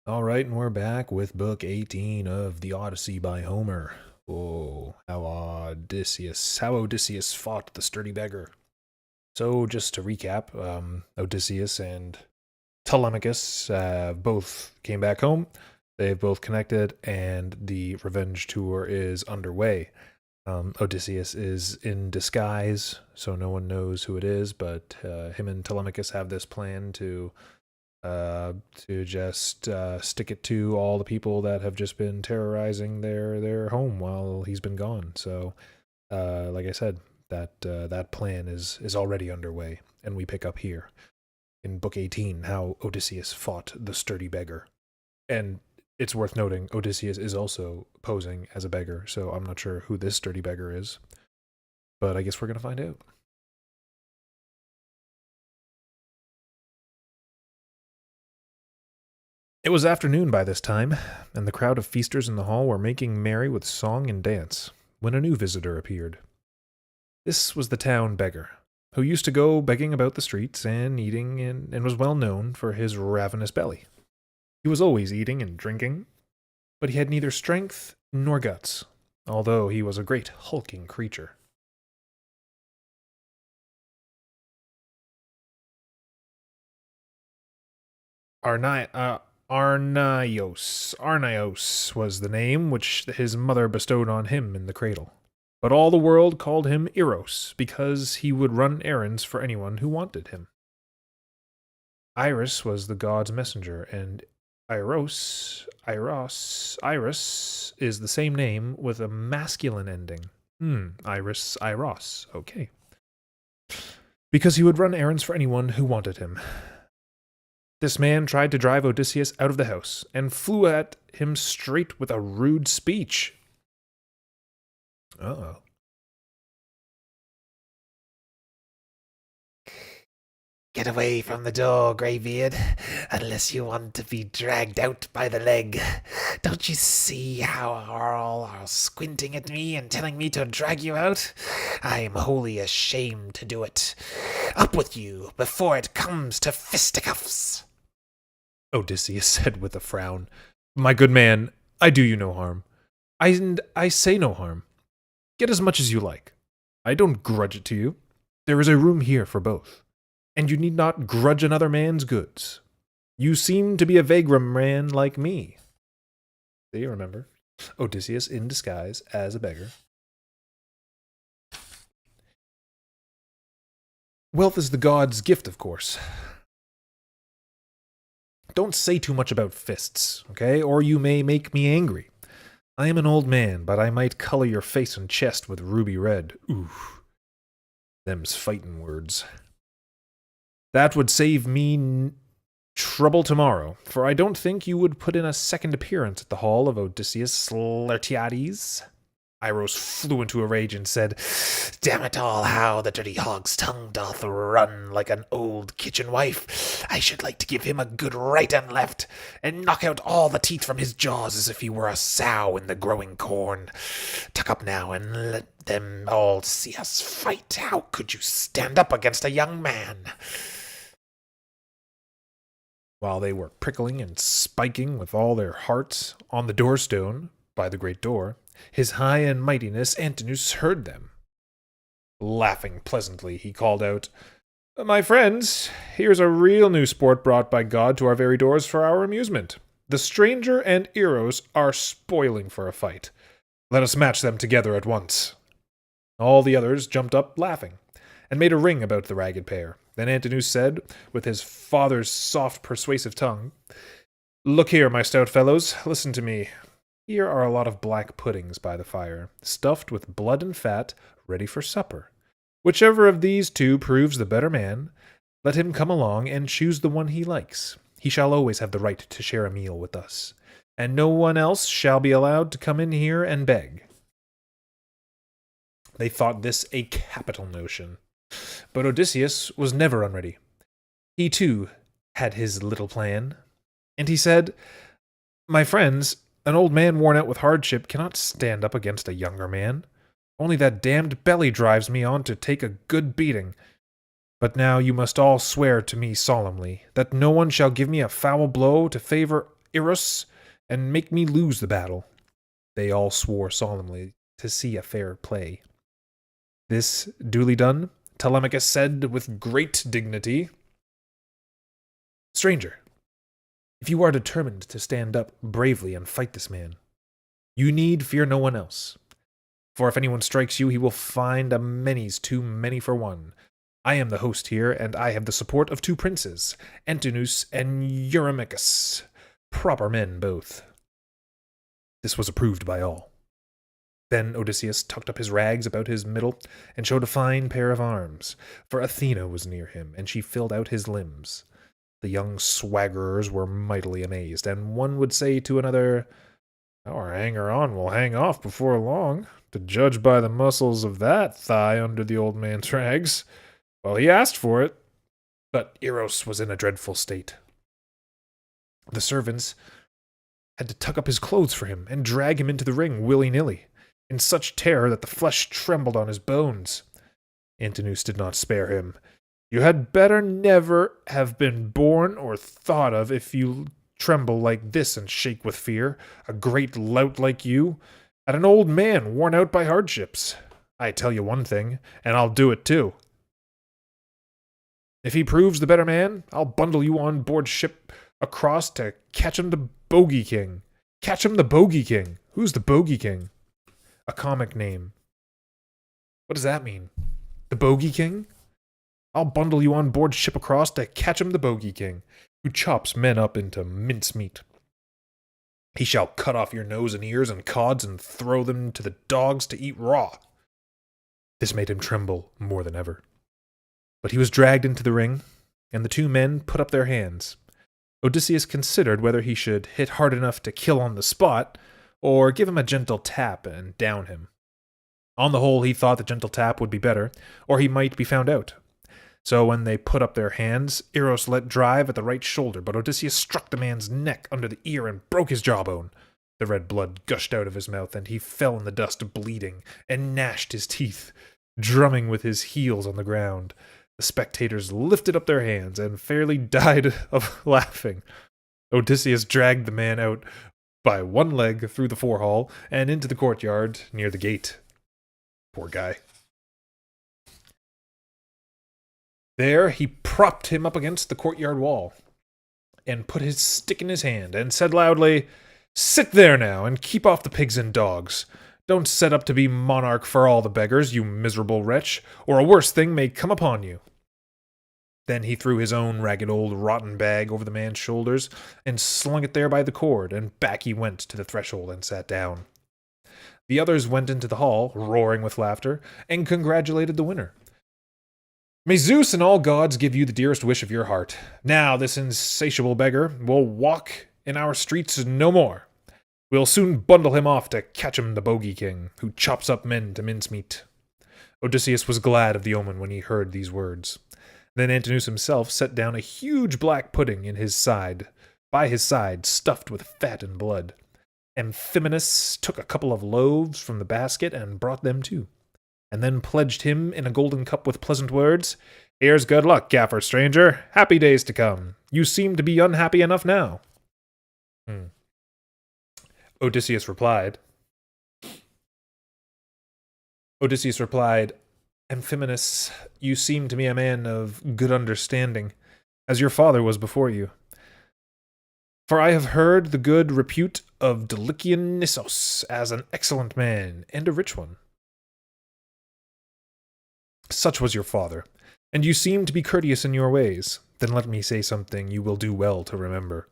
All right, and we're back with book 18 of the Odyssey by Homer. Oh, how Odysseus fought the sturdy beggar. So, just to recap, Odysseus and Telemachus both came back home. They've both connected, and the revenge tour is underway. Odysseus is in disguise, so no one knows who it is, but him and Telemachus have this plan to just stick it to all the people that have just been terrorizing their home while he's been gone. So, like I said, that plan is already underway, and we pick up here in book 18 how Odysseus fought the sturdy beggar. And it's worth noting Odysseus is also posing as a beggar, so I'm not sure who this sturdy beggar is, but I guess we're gonna find out. It was afternoon by this time, and the crowd of feasters in the hall were making merry with song and dance, when a new visitor appeared. This was the town beggar, who used to go begging about the streets and eating and was well known for his ravenous belly. He was always eating and drinking, but he had neither strength nor guts, although he was a great hulking creature. Arni- uh, Arnios was the name which his mother bestowed on him in the cradle. But all the world called him Eros, because he would run errands for anyone who wanted him. Iris was the god's messenger, and Iris is the same name with a masculine ending. Iris, okay. Because he would run errands for anyone who wanted him. This man tried to drive Odysseus out of the house, and flew at him straight with a rude speech. Uh-oh. Get away from the door, Greybeard, unless you want to be dragged out by the leg. Don't you see how all are squinting at me and telling me to drag you out? I am wholly ashamed to do it. Up with you before it comes to fisticuffs. Odysseus said with a frown. My good man, I do you no harm. I say no harm. Get as much as you like. I don't grudge it to you. There is a room here for both, and you need not grudge another man's goods. You seem to be a vagrom man like me. Do you remember? Odysseus in disguise as a beggar. Wealth is the god's gift, of course. Don't say too much about fists, okay? Or you may make me angry. I am an old man, but I might color your face and chest with ruby red. Ooh. Them's fightin' words. That would save me trouble tomorrow, for I don't think you would put in a second appearance at the hall of Odysseus Laertiades. Iros flew into a rage and said, Damn it all, how the dirty hog's tongue doth run like an old kitchen wife. I should like to give him a good right and left, and knock out all the teeth from his jaws as if he were a sow in the growing corn. Tuck up now and let them all see us fight. How could you stand up against a young man? While they were prickling and spiking with all their hearts on the doorstone by the great door, his high and mightiness Antinous heard them. Laughing pleasantly, he called out, My friends, here's a real new sport brought by God to our very doors for our amusement. The stranger and Eros are spoiling for a fight. Let us match them together at once. All the others jumped up laughing, and made a ring about the ragged pair. Then Antinous said, with his father's soft, persuasive tongue, Look here, my stout fellows, listen to me. Here are a lot of black puddings by the fire, stuffed with blood and fat, ready for supper. Whichever of these two proves the better man, let him come along and choose the one he likes. He shall always have the right to share a meal with us, and no one else shall be allowed to come in here and beg. They thought this a capital notion. But Odysseus was never unready. He, too, had his little plan. And he said, My friends, an old man worn out with hardship cannot stand up against a younger man. Only that damned belly drives me on to take a good beating. But now you must all swear to me solemnly that no one shall give me a foul blow to favor Eros and make me lose the battle. They all swore solemnly to see a fair play. This duly done, Telemachus said with great dignity, Stranger, if you are determined to stand up bravely and fight this man, you need fear no one else. For if anyone strikes you, he will find a many's too many for one. I am the host here, and I have the support of two princes, Antinous and Eurymachus, proper men both. This was approved by all. Then Odysseus tucked up his rags about his middle and showed a fine pair of arms, for Athena was near him, and she filled out his limbs. The young swaggerers were mightily amazed, and one would say to another, Our hanger-on will hang off before long, to judge by the muscles of that thigh under the old man's rags. Well, he asked for it. But Eros was in a dreadful state. The servants had to tuck up his clothes for him and drag him into the ring willy-nilly, in such terror that the flesh trembled on his bones. Antinous did not spare him. You had better never have been born or thought of if you tremble like this and shake with fear, a great lout like you, at an old man worn out by hardships. I tell you one thing, and I'll do it too. If he proves the better man, I'll bundle you on board ship across to catch him the Bogey King. Catch him the Bogey King. Who's the Bogey King? A comic name. What does that mean? The Bogey King? I'll bundle you on board ship across to catch him the Bogey King, who chops men up into mincemeat. He shall cut off your nose and ears and cods and throw them to the dogs to eat raw. This made him tremble more than ever. But he was dragged into the ring, and the two men put up their hands. Odysseus considered whether he should hit hard enough to kill on the spot, or give him a gentle tap and down him. On the whole, he thought the gentle tap would be better, or he might be found out. So when they put up their hands, Eros let drive at the right shoulder, but Odysseus struck the man's neck under the ear and broke his jawbone. The red blood gushed out of his mouth, and he fell in the dust bleeding, and gnashed his teeth, drumming with his heels on the ground. The spectators lifted up their hands and fairly died of laughing. Odysseus dragged the man out by one leg through the forehall and into the courtyard near the gate. Poor guy. There he propped him up against the courtyard wall and put his stick in his hand and said loudly, Sit there now and keep off the pigs and dogs. Don't set up to be monarch for all the beggars, you miserable wretch, or a worse thing may come upon you. Then he threw his own ragged old rotten bag over the man's shoulders and slung it there by the cord, and back he went to the threshold and sat down. The others went into the hall, roaring with laughter, and congratulated the winner. May Zeus and all gods give you the dearest wish of your heart. Now this insatiable beggar will walk in our streets no more. We'll soon bundle him off to catch him the Bogey King, who chops up men to mincemeat. Odysseus was glad of the omen when he heard these words. Then Antinous himself set down a huge black pudding by his side, stuffed with fat and blood. Amphimenus took a couple of loaves from the basket and brought them too, and then pledged him in a golden cup with pleasant words, Here's good luck, gaffer stranger. Happy days to come. You seem to be unhappy enough now. Odysseus replied, Amphimenus, you seem to me a man of good understanding, as your father was before you. For I have heard the good repute of Delician Nissos as an excellent man and a rich one. Such was your father, and you seem to be courteous in your ways. Then let me say something you will do well to remember.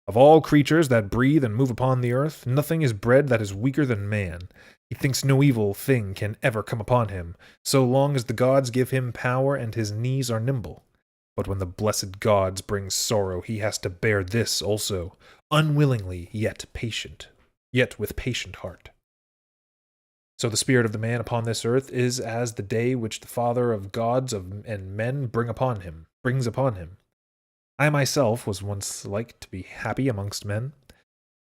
Of all creatures that breathe and move upon the earth, nothing is bred that is weaker than man. He thinks no evil thing can ever come upon him, so long as the gods give him power and his knees are nimble. But when the blessed gods bring sorrow, he has to bear this also, unwillingly, yet with patient heart. So the spirit of the man upon this earth is as the day which the Father of gods and men brings upon him. I myself was once like to be happy amongst men,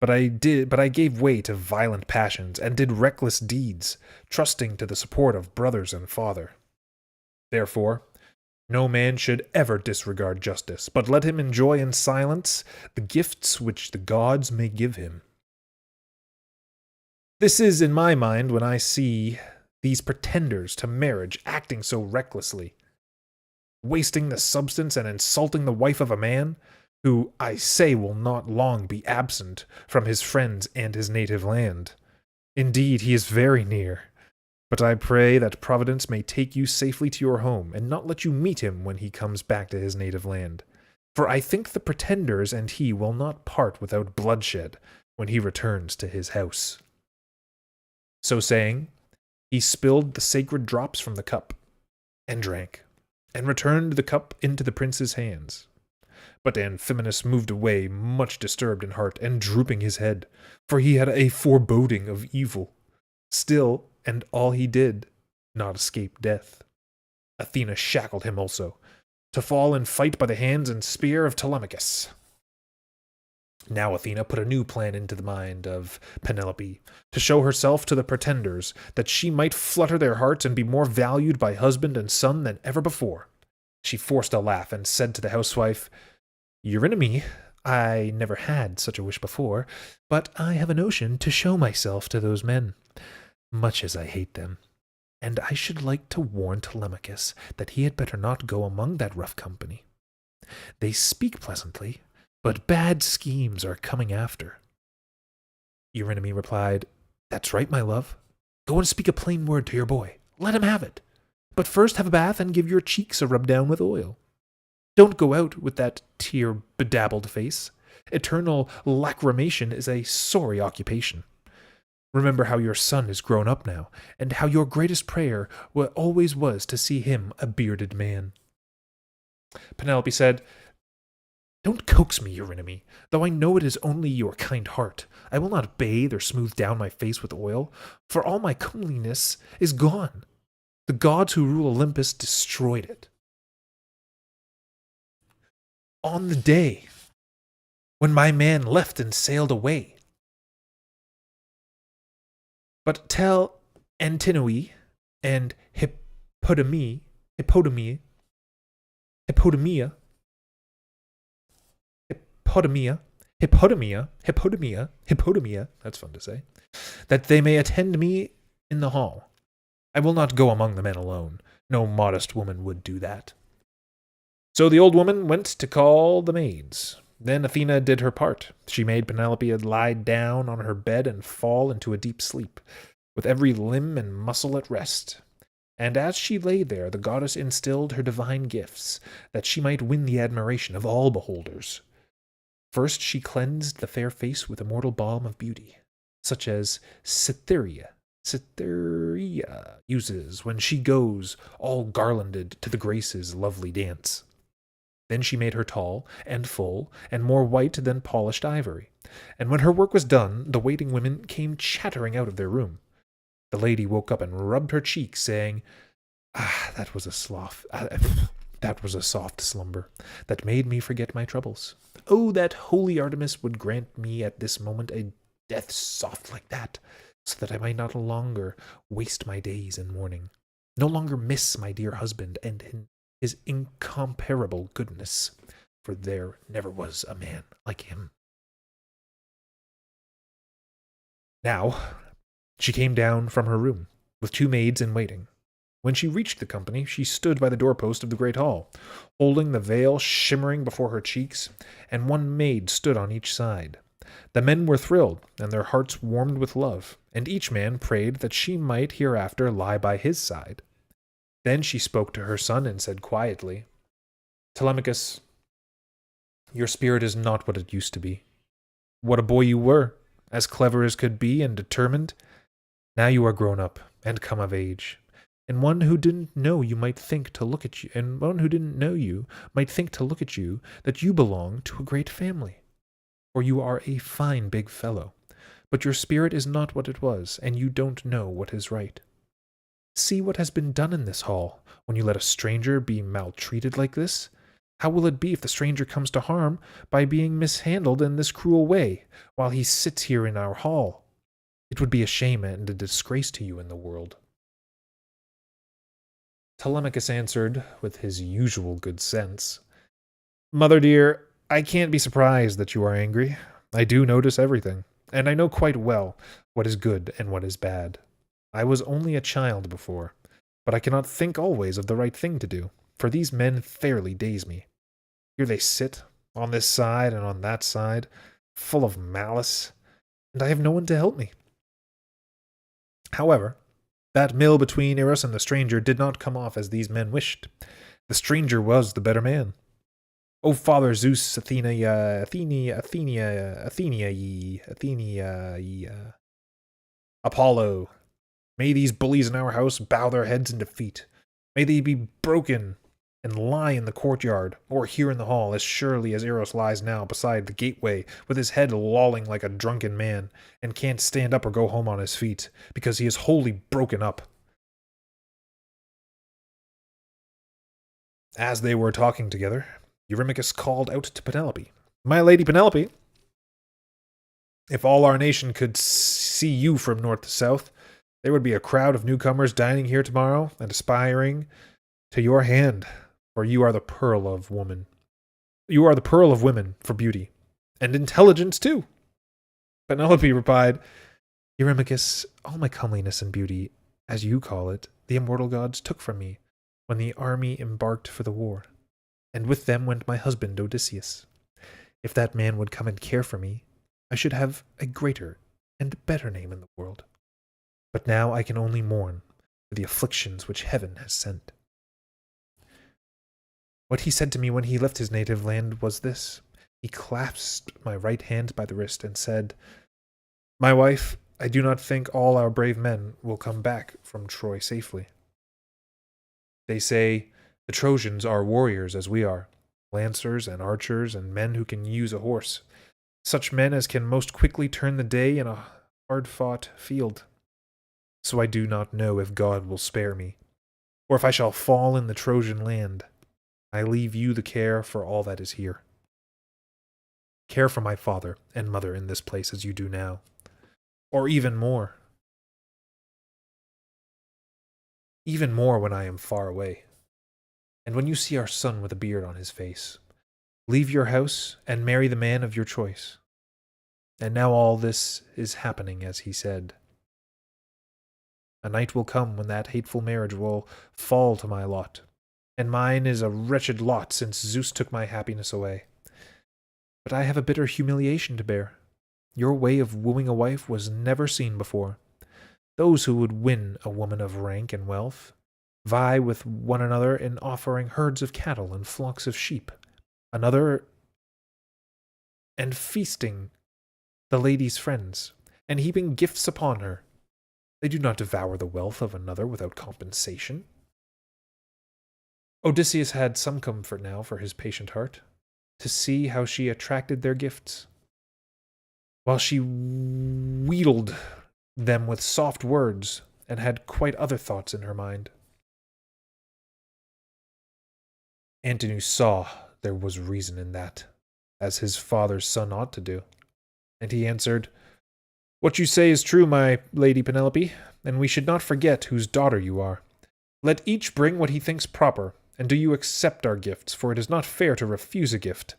but I gave way to violent passions and did reckless deeds, trusting to the support of brothers and father. Therefore, No man should ever disregard justice, but let him enjoy in silence the gifts which the gods may give him. This is in my mind when I see these pretenders to marriage acting so recklessly, wasting the substance and insulting the wife of a man who, I say, will not long be absent from his friends and his native land. Indeed, he is very near. But I pray that Providence may take you safely to your home, and not let you meet him when he comes back to his native land. For I think the pretenders and he will not part without bloodshed when he returns to his house. So saying, he spilled the sacred drops from the cup, and drank, and returned the cup into the prince's hands. But Amphinomus moved away, much disturbed in heart, and drooping his head, for he had a foreboding of evil. Still, and all he did, not escape death. Athena shackled him also, to fall and fight by the hands and spear of Telemachus. Now Athena put a new plan into the mind of Penelope, to show herself to the pretenders, that she might flutter their hearts and be more valued by husband and son than ever before. She forced a laugh and said to the housewife, Eurynomé, I never had such a wish before, but I have a notion to show myself to those men, much as I hate them. And I should like to warn Telemachus that he had better not go among that rough company. They speak pleasantly, but bad schemes are coming after. Eurynomé replied, That's right, my love. Go and speak a plain word to your boy. Let him have it. But first have a bath and give your cheeks a rub down with oil. Don't go out with that tear-bedabbled face. Eternal lacrimation is a sorry occupation. Remember how your son is grown up now, and how your greatest prayer always was to see him a bearded man. Penelope said, Don't coax me, Eurynomé, though I know it is only your kind heart. I will not bathe or smooth down my face with oil, for all my comeliness is gone. The gods who rule Olympus destroyed it. On the day when my man left and sailed away. But tell Antinous and Hippodamia, that's fun to say, that they may attend me in the hall. I will not go among the men alone. No modest woman would do that. So the old woman went to call the maids. Then Athena did her part. She made Penelope lie down on her bed and fall into a deep sleep, with every limb and muscle at rest. And as she lay there, the goddess instilled her divine gifts, that she might win the admiration of all beholders. First she cleansed the fair face with immortal balm of beauty, such as Cytherea uses when she goes, all garlanded, to the Graces' lovely dance. Then she made her tall and full and more white than polished ivory. And when her work was done, the waiting women came chattering out of their room. The lady woke up and rubbed her cheeks, saying, that was a soft slumber that made me forget my troubles. Oh, that holy Artemis would grant me at this moment a death soft like that, so that I might not longer waste my days in mourning, no longer miss my dear husband and his incomparable goodness, for there never was a man like him. Now she came down from her room, with 2 maids in waiting. When she reached the company, she stood by the doorpost of the great hall, holding the veil shimmering before her cheeks, and 1 maid stood on each side. The men were thrilled, and their hearts warmed with love, and each man prayed that she might hereafter lie by his side. Then she spoke to her son and said quietly, Telemachus, your spirit is not what it used to be. What a boy you were, as clever as could be and determined. Now you are grown up and come of age, and one who didn't know you might think to look at you, that you belong to a great family. For you are a fine big fellow, but your spirit is not what it was, and you don't know what is right. See what has been done in this hall, when you let a stranger be maltreated like this. How will it be if the stranger comes to harm by being mishandled in this cruel way, while he sits here in our hall? It would be a shame and a disgrace to you in the world. Telemachus answered with his usual good sense, Mother dear, I can't be surprised that you are angry. I do notice everything, and I know quite well what is good and what is bad. I was only a child before, but I cannot think always of the right thing to do, for these men fairly daze me. Here they sit, on this side and on that side, full of malice, and I have no one to help me. However, that mill between Eros and the stranger did not come off as these men wished. The stranger was the better man. O Father Zeus, Apollo, may these bullies in our house bow their heads in defeat. May they be broken and lie in the courtyard, or here in the hall, as surely as Eros lies now beside the gateway, with his head lolling like a drunken man, and can't stand up or go home on his feet, because he is wholly broken up. As they were talking together, Eurymachus called out to Penelope, My lady Penelope, if all our nation could see you from north to south, there would be a crowd of newcomers dining here tomorrow and aspiring to your hand, for you are the pearl of woman. You are the pearl of women for beauty, and intelligence too. Penelope replied, Eurymachus, all my comeliness and beauty, as you call it, the immortal gods took from me when the army embarked for the war, and with them went my husband Odysseus. If that man would come and care for me, I should have a greater and better name in the world. But now I can only mourn for the afflictions which heaven has sent. What he said to me when he left his native land was this. He clasped my right hand by the wrist and said, My wife, I do not think all our brave men will come back from Troy safely. They say the Trojans are warriors as we are, lancers and archers and men who can use a horse, such men as can most quickly turn the day in a hard-fought field. So I do not know if God will spare me, or if I shall fall in the Trojan land. I leave you the care for all that is here. Care for my father and mother in this place as you do now, or even more when I am far away. And when you see our son with a beard on his face, leave your house and marry the man of your choice. And now all this is happening as he said. A night will come when that hateful marriage will fall to my lot, and mine is a wretched lot since Zeus took my happiness away. But I have a bitter humiliation to bear. Your way of wooing a wife was never seen before. Those who would win a woman of rank and wealth vie with one another in offering herds of cattle and flocks of sheep, another and feasting the lady's friends, and heaping gifts upon her. They do not devour the wealth of another without compensation. Odysseus had some comfort now for his patient heart, to see how she attracted their gifts, while she wheedled them with soft words and had quite other thoughts in her mind. Antinous saw there was reason in that, as his father's son ought to do, and he answered, What you say is true, my lady Penelope, and we should not forget whose daughter you are. Let each bring what he thinks proper, and do you accept our gifts, for it is not fair to refuse a gift.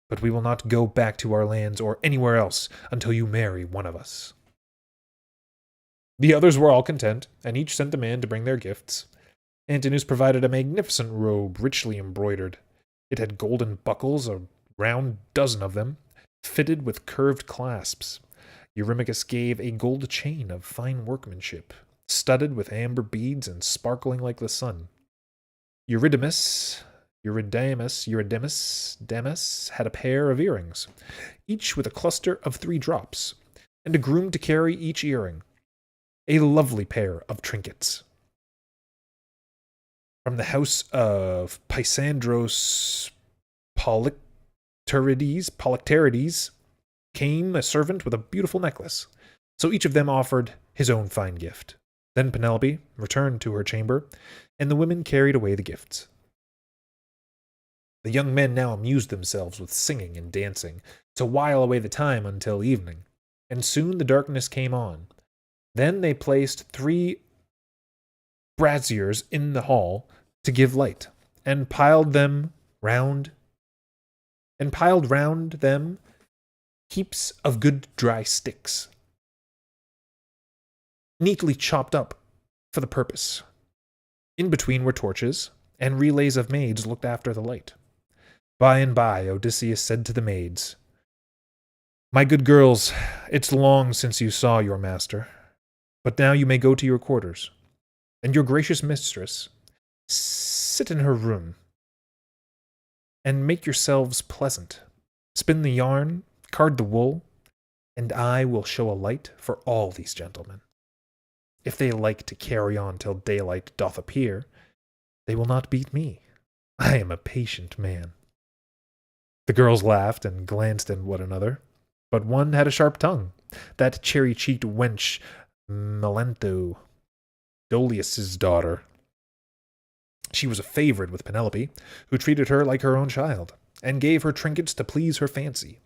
But we will not go back to our lands or anywhere else until you marry one of us. The others were all content, and each sent a man to bring their gifts. Antinous provided a magnificent robe, richly embroidered. It had golden buckles, a round dozen of them, fitted with curved clasps. Eurymachus gave a gold chain of fine workmanship, studded with amber beads and sparkling like the sun. Eurydamas had a pair of earrings, each with a cluster of 3 drops, and a groom to carry each earring. A lovely pair of trinkets. From the house of Pysandros Polycterides came a servant with a beautiful necklace, so each of them offered his own fine gift. Then Penelope returned to her chamber, and the women carried away the gifts. The young men now amused themselves with singing and dancing, to while away the time until evening, and soon the darkness came on. Then they placed 3 braziers in the hall, to give light, and piled round them heaps of good dry sticks, neatly chopped up for the purpose. In between were torches, and relays of maids looked after the light. By and by, Odysseus said to the maids, "My good girls, it's long since you saw your master, but now you may go to your quarters, and your gracious mistress, sit in her room, and make yourselves pleasant. Spin the yarn, card the wool, and I will show a light for all these gentlemen. If they like to carry on till daylight doth appear, they will not beat me. I am a patient man." The girls laughed and glanced at one another, but one had a sharp tongue, that cherry-cheeked wench Melantho, Dolius's daughter. She was a favorite with Penelope, who treated her like her own child, and gave her trinkets to please her fancy.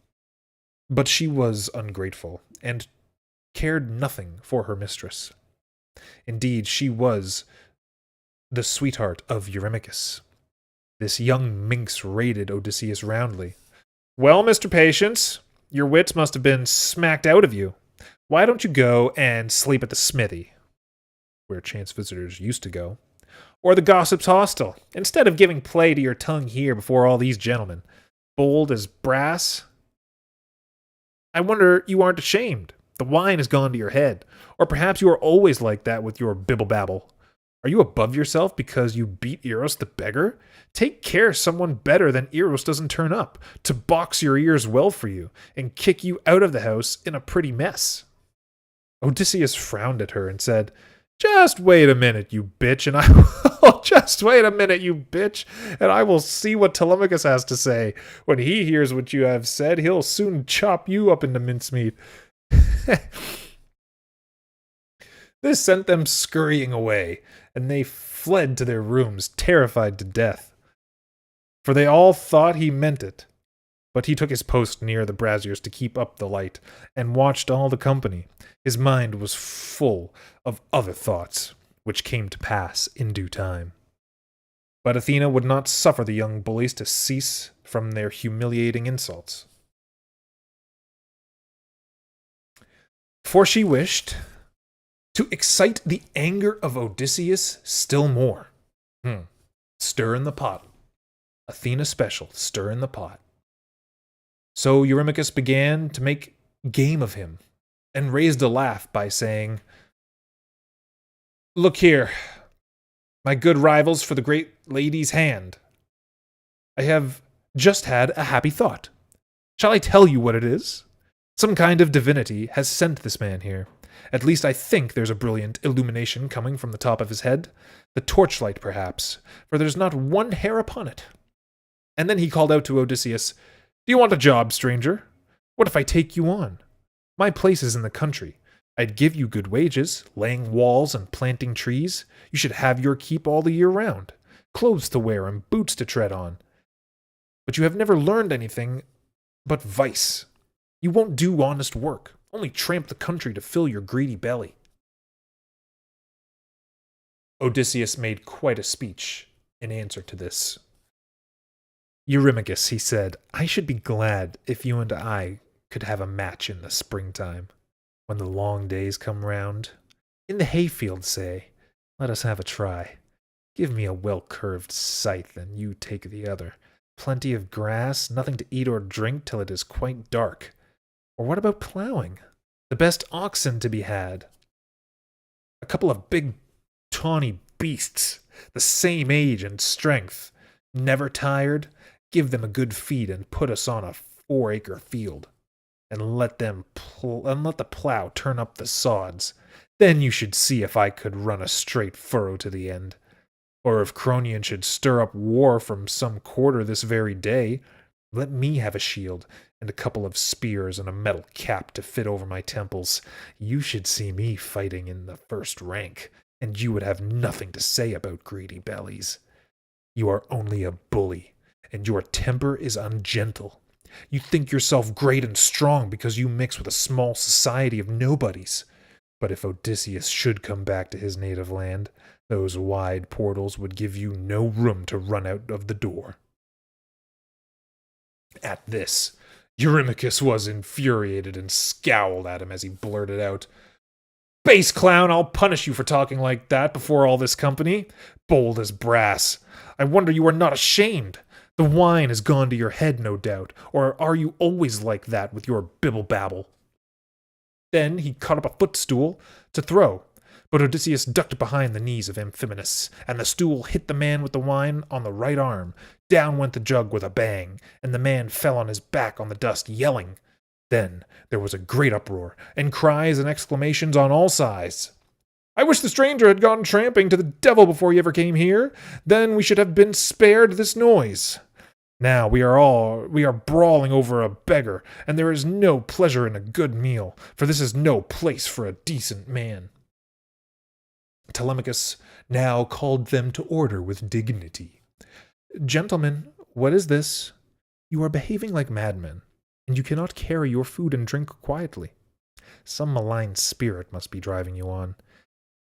But she was ungrateful, and cared nothing for her mistress. Indeed, she was the sweetheart of Eurymachus. This young minx rated Odysseus roundly. "Well, Mr. Patience, your wits must have been smacked out of you. Why don't you go and sleep at the smithy," where chance visitors used to go, "or the gossip's hostel, instead of giving play to your tongue here before all these gentlemen, bold as brass? I wonder you aren't ashamed. The wine has gone to your head, or perhaps you are always like that with your bibble-babble. Are you above yourself because you beat Eros the beggar? Take care someone better than Eros doesn't turn up, to box your ears well for you, and kick you out of the house in a pretty mess." Odysseus frowned at her and said, "Just wait a minute, you bitch, and I will just wait a minute, you bitch, and I will see what Telemachus has to say. When he hears what you have said, he'll soon chop you up into mincemeat." This sent them scurrying away, and they fled to their rooms, terrified to death. For they all thought he meant it. But he took his post near the braziers to keep up the light, and watched all the company. His mind was full of other thoughts, which came to pass in due time. But Athena would not suffer the young bullies to cease from their humiliating insults. For she wished to excite the anger of Odysseus still more. Stir in the pot. Athena special, stir in the pot. So Eurymachus began to make game of him, and raised a laugh by saying, "Look here, my good rivals for the great lady's hand. I have just had a happy thought. Shall I tell you what it is? Some kind of divinity has sent this man here. At least I think there's a brilliant illumination coming from the top of his head. The torchlight, perhaps, for there's not one hair upon it." And then he called out to Odysseus, "Do you want a job, stranger? What if I take you on? My place is in the country. I'd give you good wages, laying walls and planting trees. You should have your keep all the year round, clothes to wear and boots to tread on. But you have never learned anything but vice. You won't do honest work, only tramp the country to fill your greedy belly." Odysseus made quite a speech in answer to this. "Eurymachus," he said, "I should be glad if you and I could have a match in the springtime, when the long days come round. In the hayfield, say, let us have a try. Give me a well-curved scythe, and you take the other. Plenty of grass, nothing to eat or drink till it is quite dark. Or what about plowing? The best oxen to be had. A couple of big, tawny beasts, the same age and strength, never tired. Give them a good feed and put us on a 4-acre field, and let the plow turn up the sods. Then you should see if I could run a straight furrow to the end. Or if Cronion should stir up war from some quarter this very day, let me have a shield and a couple of spears and a metal cap to fit over my temples. You should see me fighting in the first rank, and you would have nothing to say about greedy bellies. You are only a bully, and your temper is ungentle. You think yourself great and strong because you mix with a small society of nobodies. But if Odysseus should come back to his native land, Those wide portals would give you no room to run out of the door. At this, Eurymachus was infuriated and scowled at him as he blurted out, "Base clown, I'll punish you for talking like that before all this company. Bold as brass. I wonder you are not ashamed. The wine has gone to your head, no doubt, or are you always like that with your bibble-babble?" Then he caught up a footstool to throw, but Odysseus ducked behind the knees of Amphinomus, and the stool hit the man with the wine on the right arm. Down went the jug with a bang, and the man fell on his back on the dust, yelling. Then there was a great uproar, and cries and exclamations on all sides. "I wish the stranger had gone tramping to the devil before he ever came here. Then we should have been spared this noise. Now we are brawling over a beggar, and there is no pleasure in a good meal, for this is no place for a decent man." Telemachus now called them to order with dignity. "Gentlemen, what is this? You are behaving like madmen, and you cannot carry your food and drink quietly. Some malign spirit must be driving you on.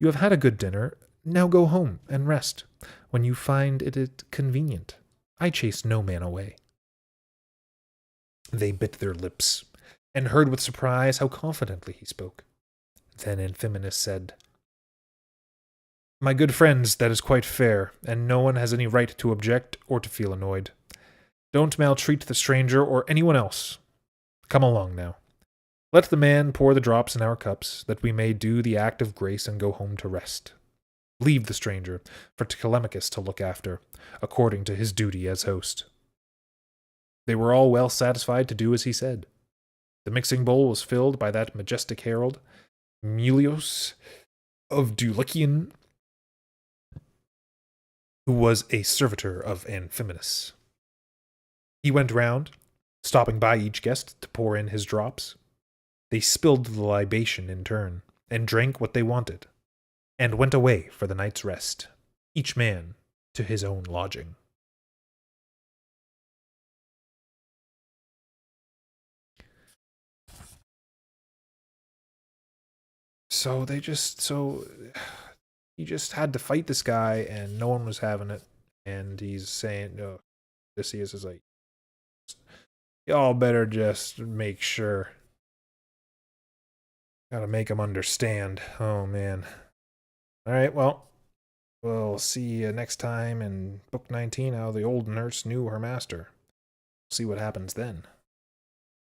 You have had a good dinner. Now go home and rest when you find it convenient. I chase no man away." They bit their lips, and heard with surprise how confidently he spoke. Then Amphinomus said, "My good friends, that is quite fair, and no one has any right to object or to feel annoyed. Don't maltreat the stranger or anyone else. Come along now. Let the man pour the drops in our cups, that we may do the act of grace and go home to rest. Leave the stranger for Telemachus to look after, according to his duty as host." They were all well satisfied to do as he said. The mixing bowl was filled by that majestic herald, Mulius of Dulichium, who was a servitor of Amphinomus. He went round, stopping by each guest to pour in his drops. They spilled the libation in turn, and drank what they wanted, and went away for the night's rest, each man to his own lodging. He just had to fight this guy, and no one was having it, and he's saying, "No." Odysseus is like, "Y'all better just make sure. Gotta make him understand." Oh, man. All right, well, we'll see you next time in Book 19, How the Old Nurse Knew Her Master. See what happens then.